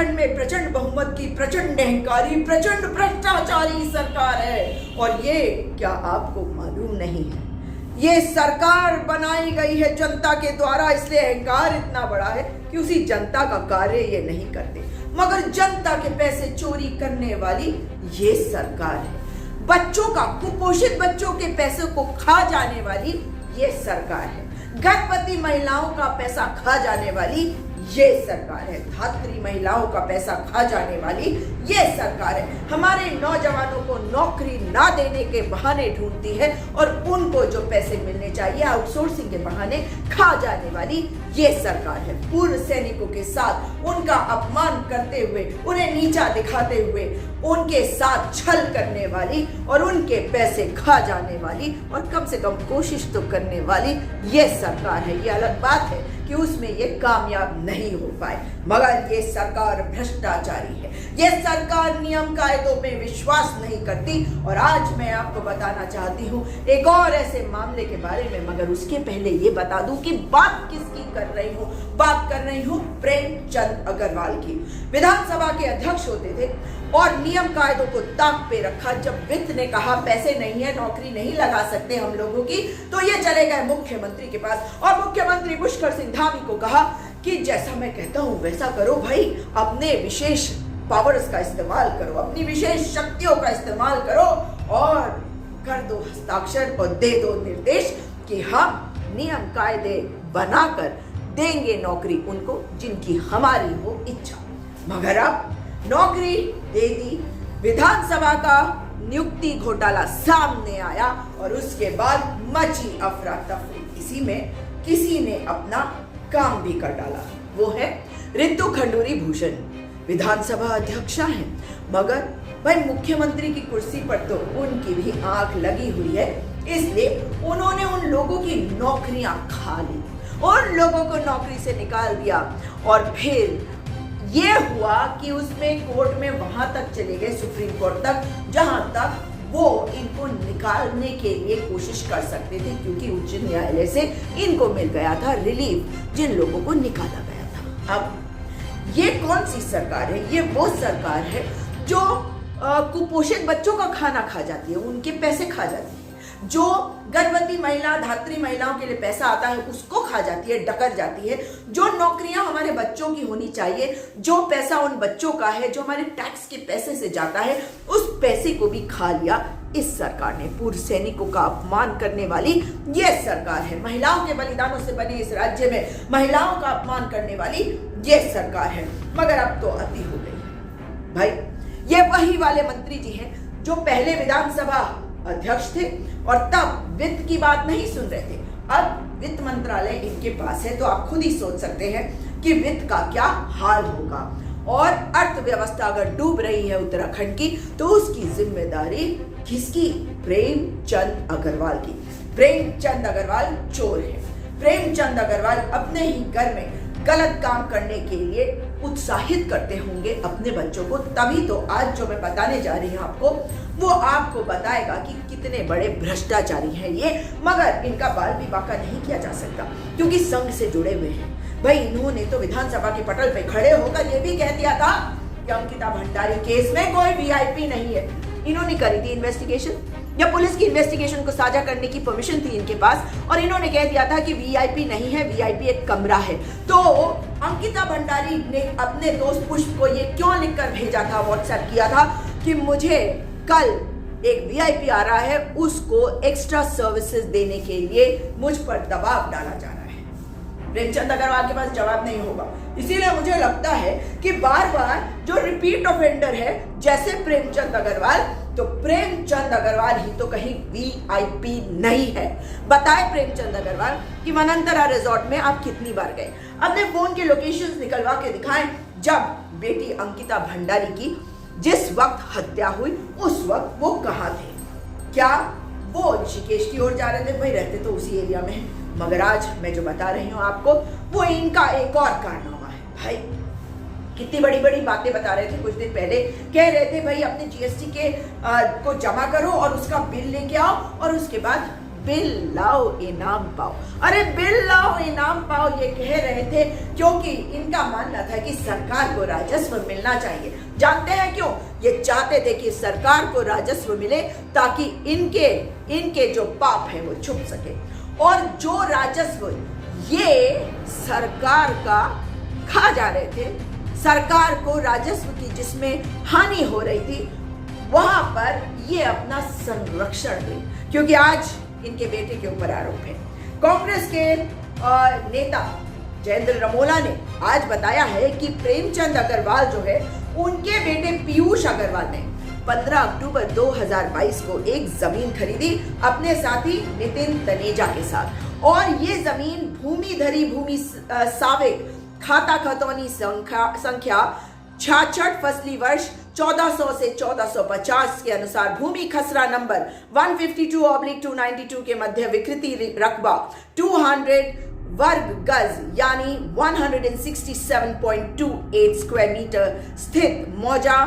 उत्तराखंड में प्रचंड बहुमत की प्रचंड अहंकारी प्रचंड भ्रष्टाचारी सरकार है। और ये क्या आपको मालूम नहीं है, ये सरकार बनाई गई है जनता के द्वारा, इसलिए अहंकार इतना बड़ा है कि उसी जनता का कार्य ये नहीं करते, मगर जनता के पैसे चोरी करने वाली ये सरकार है। बच्चों का, कुपोषित बच्चों के पैसे को खा जाने वाली ये सरकार है। गर्भवती महिलाओं का पैसा खा जाने वाली ये सरकार है। धात्री महिलाओं का पैसा खा जाने वाली ये सरकार है। हमारे नौजवानों को नौकरी ना देने के बहाने ढूंढती है और उनको जो पैसे मिलने चाहिए आउटसोर्सिंग के बहाने खा जाने वाली ये सरकार है। पूर्व सैनिकों के साथ उनका अपमान करते हुए, उन्हें नीचा दिखाते हुए, उनके साथ छल करने वाली और उनके पैसे खा जाने वाली और कम से कम कोशिश तो करने वाली ये सरकार है। ये अलग बात है कि उसमें ये कामयाब नहीं हो पाए, मगर ये सरकार भ्रष्टाचारी है। ये सरकार नियम कायदों में विश्वास नहीं करती। और आज मैं आपको बताना चाहती हूँ एक और ऐसे मामले के बारे में, मगर उसके पहले ये बता दूं कि बात किसकी कर रही हूँ। बात कर रही हूँ प्रेमचंद अग्रवाल की। विधानसभा के अध्यक्ष होते थे और नियम कायदों को ताक पे रखा। जब वित्त ने कहा पैसे नहीं है, नौकरी नहीं लगा सकते हम लोगों की, तो ये चले गए मुख्यमंत्री के पास और मुख्यमंत्री पुष्कर सिंह धामी को कहा कि जैसा मैं कहता हूं वैसा करो भाई, अपने विशेष पावर्स का इस्तेमाल करो, अपनी विशेष शक्तियों का इस्तेमाल करो और कर दो हस्ताक्षर और दे दो निर्देश कि हम नियम कायदे बनाकर देंगे नौकरी उनको जिनकी हमारी हो इच्छा। मगर अब नौकरी दे दी, विधानसभा का नियुक्ति घोटाला सामने आया और उसके बाद मची अफरा तफरी। इसी में किसी ने अपना काम भी कर डाला, वो है रितु खंडूरी भूषण। विधानसभा अध्यक्षा हैं, मगर भाई मुख्यमंत्री की कुर्सी पर तो उनकी भी आंख लगी हुई है, इसलिए उन्होंने उन लोगों की नौकरियां खा ली, उन लोगों को नौकरी से निकाल दिया। और फिर ये हुआ कि उसमें कोर्ट में वहां तक चले गए, सुप्रीम कोर्ट तक, जहां तक वो इनको निकालने के लिए कोशिश कर सकते थे, क्योंकि उच्च न्यायालय से इनको मिल गया था रिलीफ जिन लोगों को निकाला गया था। अब ये कौन सी सरकार है? ये वो सरकार है जो कुपोषित बच्चों का खाना खा जाती है, उनके पैसे खा जाती है, जो गर्भवती महिला, धात्री महिलाओं के लिए पैसा आता है उसको खा जाती है, डकर जाती है, जो नौकरियां हमारे बच्चों की होनी चाहिए, जो पैसा उन बच्चों का है, जो हमारे टैक्स के पैसे से जाता है, उस पैसे को भी खा लिया इस सरकार ने। पूर्व सैनिकों का अपमान करने वाली ये सरकार है। महिलाओं के बलिदानों से बने इस राज्य में महिलाओं का अपमान करने वाली ये सरकार है। मगर अब तो अति हो गई है भाई। ये वही वाले मंत्री जी हैं जो पहले विधानसभा अध्यक्ष थे और तब वित्त की बात नहीं सुन रहे थे। अब वित्त मंत्रालय इनके पास है, तो आप खुद ही सोच सकते हैं कि वित्त का क्या हाल होगा। और अर्थव्यवस्था अगर डूब रही है उत्तराखंड की, तो उसकी जिम्मेदारी किसकी? प्रेमचंद अग्रवाल की। प्रेमचंद अग्रवाल चोर है। प्रेमचंद अग्रवाल अपने ही घर में गलत काम करने के लिए उत्साहित करते होंगे अपने बच्चों को, तभी तो आज जो मैं बताने जा रही हूँ आपको, वो आपको बताएगा कि कितने बड़े भ्रष्टाचारी हैं ये। मगर इनका बाल भी बाका नहीं किया जा सकता क्योंकि संघ से जुड़े हुए हैं भाई। इन्होंने तो विधानसभा के पटल पे खड़े होकर ये भी कह दिया था कि अंकिता भंडारी केस में कोई वीआईपी नहीं है। इन्होंने करी थी इन्वेस्टिगेशन, या पुलिस की इन्वेस्टिगेशन को साझा करने की परमिशन थी इनके पास, और इन्होंने कह दिया था कि वीआईपी नहीं है, वीआईपी एक कमरा है। तो अंकिता भंडारी ने अपने दोस्त पुष्प को ये क्यों लिखकर भेजा था, व्हाट्सएप किया था कि मुझे कल एक वीआईपी आ रहा है, उसको एक्स्ट्रा सर्विसेज देने के लिए मुझ पर दबाव डाला जा रहा है। प्रेमचंद अग्रवाल के पास जवाब नहीं होगा। इसीलिए मुझे लगता है कि बार बार जो रिपीट ऑफेंडर है जैसे प्रेमचंद अग्रवाल, तो प्रेमचंद अग्रवाल ही तो कहीं वीआईपी नहीं है। बताए प्रेमचंद अग्रवाल कि वनांतरा रिजॉर्ट में आप कितनी बार गए, अपने फोन के लोकेशंस निकलवा के दिखाएं। जब बेटी अंकिता भंडारी की जिस वक्त हत्या हुई उस वक्त वो कहाँ थे? क्या वो ऋषिकेश की ओर जा रहे थे? भाई रहते तो उसी एरिया में है। मगर आज मैं जो बता रही हूँ आपको, वो इनका एक और कारनामा है भाई। कितनी बड़ी बड़ी बातें बता रहे थे कुछ दिन पहले, कह रहे थे भाई अपने जीएसटी के को जमा करो और उसका बिल लेके आओ और उसके बाद बिल लाओ इनाम पाओ। अरे बिल लाओ इनाम पाओ ये कह रहे थे क्योंकि इनका मानना था कि सरकार को राजस्व मिलना चाहिए। जानते हैं क्यों? ये चाहते थे कि सरकार को राजस्व मिले ताकि इनके जो पाप है वो छुप सके। और जो राजस्व ये सरकार का खा जा रहे थे, सरकार को राजस्व की जिसमें हानि हो रही थी, वहां पर ये अपना संरक्षण दे, क्योंकि आज इनके बेटे के ऊपर आरोप है। कांग्रेस के नेता जयेंद्र रमोला ने आज बताया है कि प्रेमचंद अग्रवाल जो है उनके बेटे पीयूष अग्रवाल ने 15 अक्टूबर 2022 को एक जमीन खरीदी अपने साथी नितिन तनेजा के साथ। और ये जमीन भूमिधरी भूमि साविक खाता खतौनी संख्या 66 फसली वर्ष 1400 से 1450 के अनुसार भूमि खसरा नंबर 152/292 के मध्य विकृति रकबा 200 वर्ग गज यानी 167.28 स्क्वायर मीटर स्थित मौजा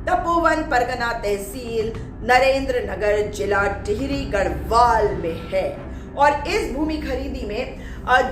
तपोवन परगना तहसील नरेंद्र नगर जिला टिहरी गढ़वाल में है। और इस भूमि खरीदी में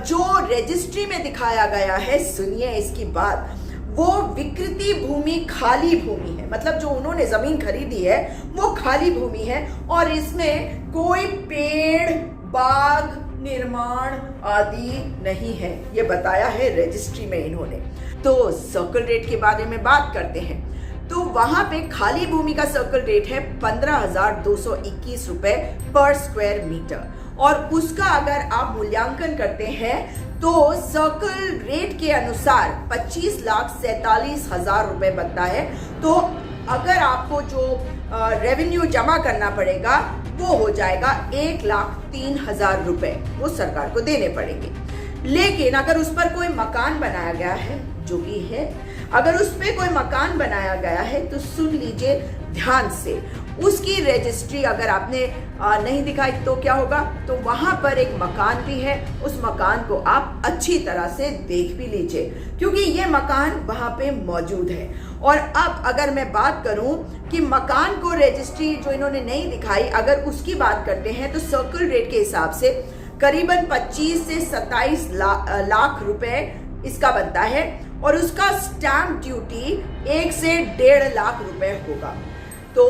जो रजिस्ट्री में दिखाया गया है, सुनिए इसकी बात, वो विकृति भूमि खाली भूमि है। मतलब जो उन्होंने जमीन खरीदी है वो खाली भूमि है और इसमें कोई पेड़ बाग निर्माण आदि नहीं है, ये बताया है रजिस्ट्री में इन्होंने। तो सर्कल रेट के बारे में बात करते हैं तो वहां पे खाली भूमि का सर्कल रेट है 15,221 रुपए पर स्क्वायर मीटर। और उसका अगर आप मूल्यांकन करते हैं तो सर्कल रेट के अनुसार 25,47,000 रुपए बनता है। तो अगर आपको जो रेवेन्यू जमा करना पड़ेगा वो हो जाएगा 1,03,000 रुपए, वो सरकार को देने पड़ेंगे। लेकिन अगर उस पर कोई मकान बनाया गया है, जो भी है, अगर उस पर कोई मकान बनाया गया है तो सुन लीजिए ध्यान से, उसकी रजिस्ट्री अगर आपने नहीं दिखाई तो क्या होगा, तो वहां पर एक मकान भी है, उस मकान को आप अच्छी तरह से देख भी लीजिए क्योंकि ये मकान वहां पे मौजूद है। और अब अगर मैं बात करूं कि मकान को रजिस्ट्री जो इन्होंने नहीं दिखाई, अगर उसकी बात करते हैं तो सर्कल रेट के हिसाब से करीबन 25 से 27 लाख रुपए इसका बनता है और उसका स्टैंप ड्यूटी 1 से 1.5 लाख रुपए होगा। तो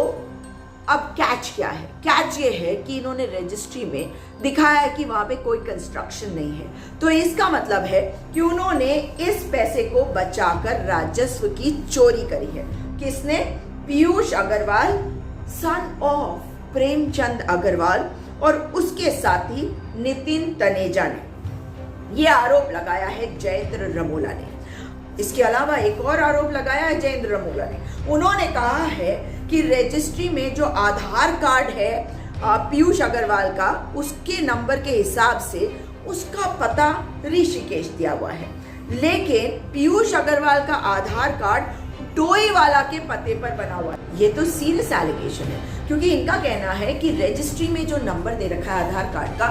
अब कैच क्या है? कैच ये है कि इन्होंने रजिस्ट्री में दिखाया है कि वहां पे कोई कंस्ट्रक्शन नहीं है, तो इसका मतलब है कि उन्होंने इस पैसे को बचाकर राजस्व की चोरी करी है। किसने? पीयूष अग्रवाल सन ऑफ प्रेमचंद अग्रवाल और उसके साथी नितिन तनेजा ने ये आरोप लगाया है जयेंद्र रमोला ने। इसके अलावा एक और आरोप लगाया है जयेंद्र रमोला ने। उन्होंने कहा है कि रजिस्ट्री में जो आधार कार्ड है पीयूष अग्रवाल का, उसके नंबर के हिसाब से उसका पता ऋषिकेश दिया हुआ है, लेकिन पीयूष अग्रवाल का आधार कार्ड डोईवाला के पते पर बना हुआ है। ये तो सीरियस एलिगेशन है क्योंकि इनका कहना है कि रजिस्ट्री में जो नंबर दे रखा है आधार कार्ड का,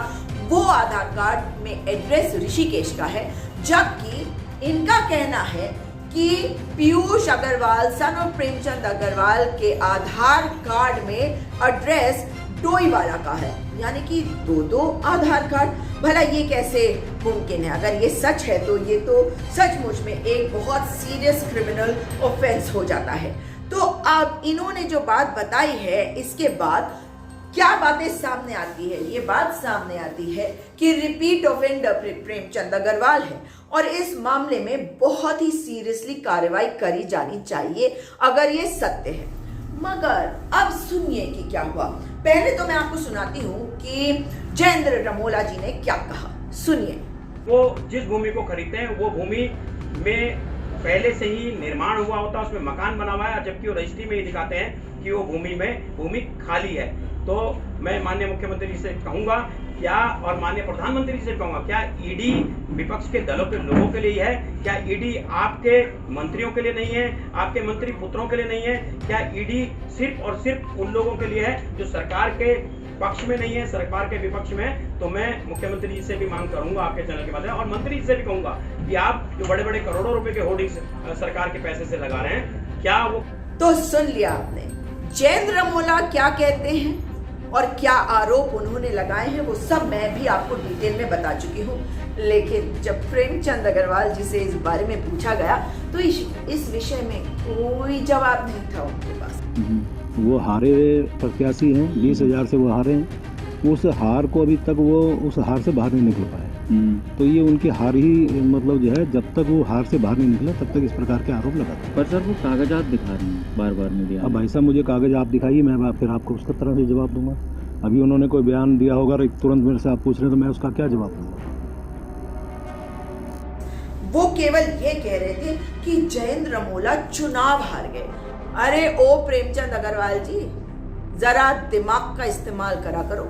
वो आधार कार्ड में एड्रेस ऋषिकेश का है, जबकि इनका कहना है कि पीयूष अग्रवाल सन ऑफ प्रेमचंद अग्रवाल के आधार कार्ड में एड्रेस डोईवाला का है। यानी कि दो आधार कार्ड। भला ये कैसे मुमकिन है? अगर ये सच है तो ये तो सचमुच में एक बहुत सीरियस क्रिमिनल ऑफेंस हो जाता है। तो अब इन्होंने जो बात बताई है, इसके बाद क्या बातें सामने आती है? ये बात सामने आती है कि रिपीट ऑफेंडर प्रेमचंद अग्रवाल है और इस मामले में बहुत ही सीरियसली कार्रवाई करी जानी चाहिए अगर ये सत्य है। मगर अब सुनिए कि क्या हुआ। पहले तो मैं आपको सुनाती हूँ कि जयेंद्र रमोला जी ने क्या कहा, सुनिए। वो जिस भूमि को खरीदते हैं वो भूमि में पहले से ही निर्माण हुआ होता है, उसमें मकान बना हुआ है, जबकि वो रजिस्ट्री में ही दिखाते हैं कि वो भूमि खाली है। तो मैं माननीय मुख्यमंत्री जी से कहूंगा क्या, और माननीय प्रधानमंत्री जी से कहूंगा, क्या ईडी विपक्ष के दलों के लोगों के लिए है? क्या ईडी आपके मंत्रियों के लिए नहीं है? आपके मंत्री पुत्रों के लिए नहीं है? क्या ईडी सिर्फ और सिर्फ उन लोगों के लिए है जो सरकार के पक्ष में नहीं है, सरकार के विपक्ष में? तो मैं मुख्यमंत्री जी से भी मांग करूंगा आपके चैनल के माध्यम, और मंत्री जी से भी कहूंगा कि आप जो बड़े बड़े करोड़ों रुपए के होर्डिंग्स सरकार के पैसे से लगा रहे हैं, क्या वो? तो सुन लिया आपने, जयेंद्र रमोला क्या कहते हैं और क्या आरोप उन्होंने लगाए हैं वो सब मैं भी आपको डिटेल में बता चुकी हूँ। लेकिन जब प्रेमचंद अग्रवाल जी से इस बारे में पूछा गया तो इस विषय में कोई जवाब नहीं था उनके पास। वो हारे प्रत्याशी हैं, 20,000 से वो हारे हैं। उस हार को अभी तक वो उस हार से बाहर नहीं निकल पाए। तो ये उनकी हार ही मतलब जो है, जब तक वो हार से बाहर नहीं निकला तब तक इस प्रकार के आरोप लगाते हैं। पर सर वो कागजात दिखा रहे हैं बार बार मीडिया। अब भाई साहब मुझे कागज आप दिखाइए, मैं फिर आपको उसका तरह से जवाब दूंगा। अभी उन्होंने कोई बयान दिया होगा और तुरंत मेरे से आप पूछ रहे हैं तो मैं उसका क्या जवाब दूंगा। वो केवल ये कह रहे थे कि जयेंद्र मोला चुनाव हार गए। अरे ओ प्रेमचंद अग्रवाल जी, जरा दिमाग का इस्तेमाल करा करो।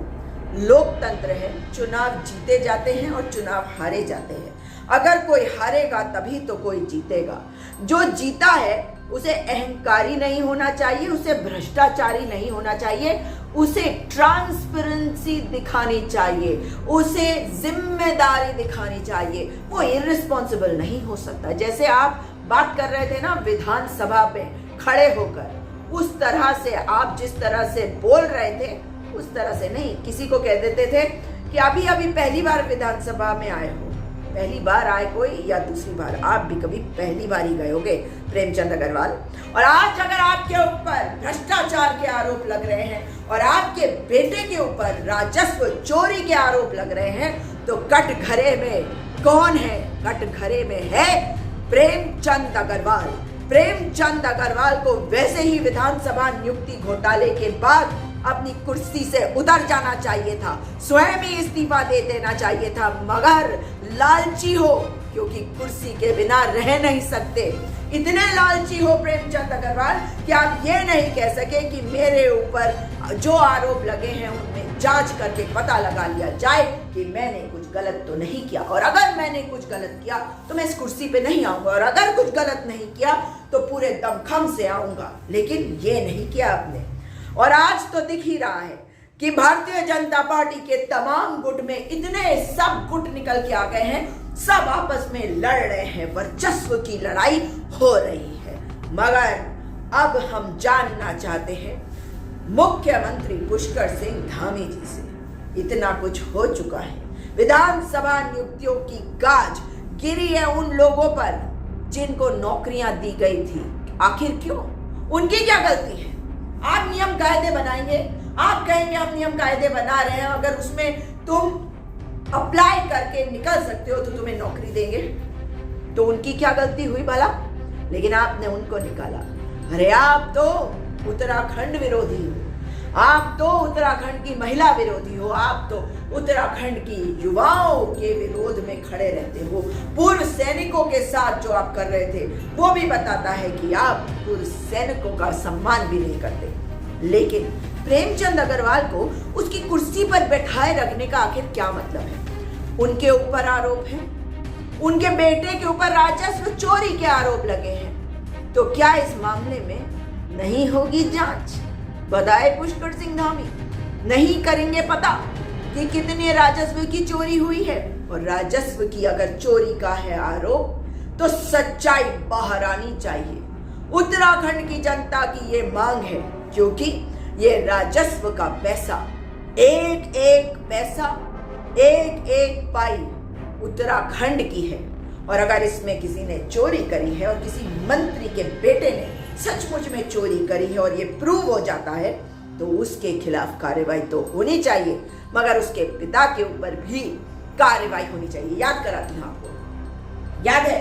लोकतंत्र है, चुनाव जीते जाते हैं और चुनाव हारे जाते हैं। अगर कोई हारेगा तभी तो कोई जीतेगा। जो जीता है उसे अहंकारी नहीं होना चाहिए, उसे भ्रष्टाचारी नहीं होना चाहिए, उसे ट्रांसपेरेंसी दिखानी चाहिए, उसे जिम्मेदारी दिखानी चाहिए। वो इररिस्पॉन्सिबल नहीं हो सकता। जैसे आप बात कर रहे थे ना विधानसभा में खड़े होकर, उस तरह से आप जिस तरह से बोल रहे थे उस तरह से नहीं। किसी को कह देते थे कि अभी अभी पहली बार विधानसभा में आए हो। पहली बार आए कोई या दूसरी बार, आप भी कभी पहली बार ही गए होगे प्रेमचंद अग्रवाल। और आज अगर आपके ऊपर भ्रष्टाचार के आरोप लग रहे हैं और आपके बेटे के ऊपर राजस्व चोरी के आरोप लग रहे हैं तो कटघरे में कौन है? कटघरे में है प्रेमचंद अग्रवाल। प्रेमचंद अग्रवाल को वैसे ही विधानसभा नियुक्ति घोटाले के बाद अपनी कुर्सी से उतर जाना चाहिए था, स्वयं ही इस्तीफा दे देना चाहिए था, मगर लालची हो क्योंकि कुर्सी के बिना रह नहीं सकते। इतने लालची हो प्रेमचंद अग्रवाल कि आप ये नहीं कह सके कि मेरे ऊपर जो आरोप लगे हैं उनमें जांच करके पता लगा लिया जाए कि मैंने कुछ गलत तो नहीं किया, और अगर मैंने कुछ गलत किया तो मैं इस कुर्सी पे नहीं आऊंगा, और अगर कुछ गलत नहीं किया तो पूरे दमखम से आऊंगा। लेकिन ये नहीं किया आपने। और आज तो दिख ही रहा है कि भारतीय जनता पार्टी के तमाम गुट में इतने सब गुट निकल के आ गए हैं, सब आपस में लड़ रहे हैं, वर्चस्व की लड़ाई हो रही है। मगर अब हम जानना चाहते हैं मुख्यमंत्री पुष्कर सिंह धामी जी से। इतना कुछ हो चुका है, विधानसभा नियुक्तियों की गाज गिरी है उन लोगों पर जिनको नौकरियां दी गई थी। आखिर क्यों? उनकी क्या गलती है? आप नियम कायदे बनाएंगे, आप कहेंगे हम नियम कायदे बना रहे हैं, अगर उसमें तुम अप्लाई करके निकल सकते हो तो तुम्हें नौकरी देंगे। तो उनकी क्या गलती हुई भला? लेकिन आपने उनको निकाला। अरे आप तो उत्तराखंड विरोधी हो, आप तो उत्तराखंड की महिला विरोधी हो, आप तो उत्तराखंड की युवाओं के विरोध में खड़े रहते हो। पूर्व सैनिकों के साथ जो आप कर रहे थे वो भी बताता है कि आप पूर्व सैनिकों का सम्मान भी नहीं करते। लेकिन प्रेमचंद अग्रवाल को उसकी कुर्सी पर बैठाए रखने का आखिर क्या मतलब है? उनके ऊपर आरोप है, उनके बेटे के ऊपर राजस्व चोरी के आरोप लगे हैं, तो क्या इस मामले में नहीं होगी जांच? बताए पुष्कर सिंह धामी, नहीं करेंगे पता कि कितने राजस्व की चोरी हुई है? और राजस्व की अगर चोरी का है आरोप तो सच्चाई बाहर आनी चाहिए। उत्तराखंड की जनता की ये मांग है, क्योंकि ये राजस्व का पैसा, एक एक पैसा, एक एक पाई उत्तराखंड की है। और अगर इसमें किसी ने चोरी करी है और किसी मंत्री के बेटे ने सचमुच में चोरी करी है और ये प्रूव हो जाता है तो उसके खिलाफ कार्रवाई तो होनी चाहिए, मगर उसके पिता के ऊपर भी कार्रवाई होनी चाहिए। याद कराती हूं आपको, याद है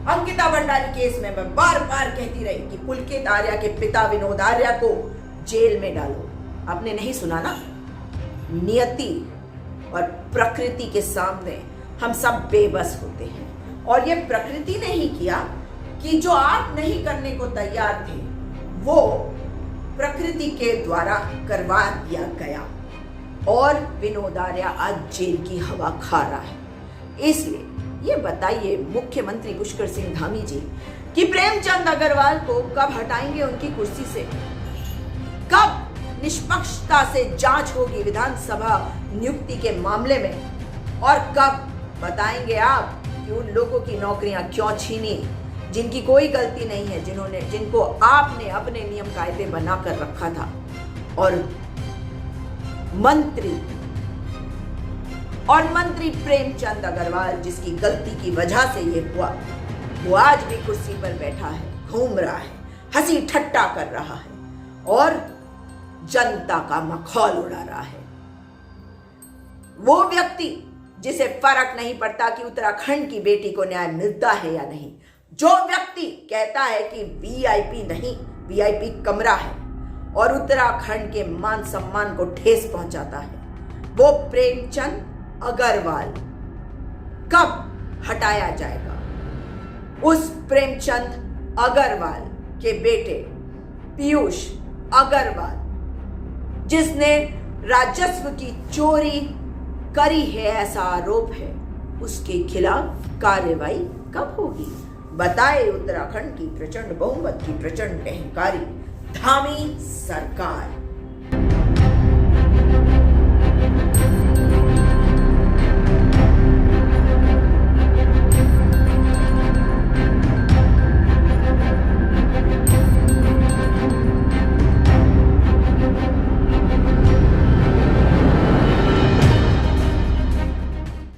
अंकिता भंडारी केस में मैं बार बार कहती रही कि पुलकित आर्या के पिता विनोद आर्या को जेल में डालो। आपने नहीं सुना ना? नियति और प्रकृति के सामने हम सब बेबस होते हैं, और ये प्रकृति ने ही किया कि जो आप नहीं करने को तैयार थे वो प्रकृति के द्वारा करवा दिया गया, और विनोद आर्या आज जेल की हवा खा रहा है। इसलिए ये बताइए मुख्यमंत्री पुष्कर सिंह धामी जी कि प्रेमचंद अग्रवाल को कब हटाएंगे उनकी कुर्सी से? कब निष्पक्षता से जांच होगी विधानसभा नियुक्ति के मामले में? और कब बताएंगे आप कि उन लोगों की नौकरियां क्यों छीनी जिनकी कोई गलती नहीं है, जिनको आपने अपने नियम कायदे बनाकर रखा था? और मंत्री और मंत्री प्रेमचंद अग्रवाल, जिसकी गलती की वजह से ये हुआ, वो आज भी कुर्सी पर बैठा है, घूम रहा है, हंसी ठट्टा कर रहा है और जनता का मखौल उड़ा रहा है। वो व्यक्ति जिसे फर्क नहीं पड़ता कि उत्तराखंड की बेटी को न्याय मिलता है या नहीं, जो व्यक्ति कहता है कि वीआईपी नहीं, वीआईपी कमरा है और उत्तराखंड के मान सम्मान को ठेस पहुंचाता है, वो प्रेमचंद अग्रवाल कब हटाया जाएगा? उस प्रेमचंद अग्रवाल के बेटे पीयूष अग्रवाल, जिसने राजस्व की चोरी करी है ऐसा आरोप है, उसके खिलाफ कार्रवाई कब होगी? बताए उत्तराखंड की प्रचंड बहुमत की प्रचंड अहंकारी धामी सरकार।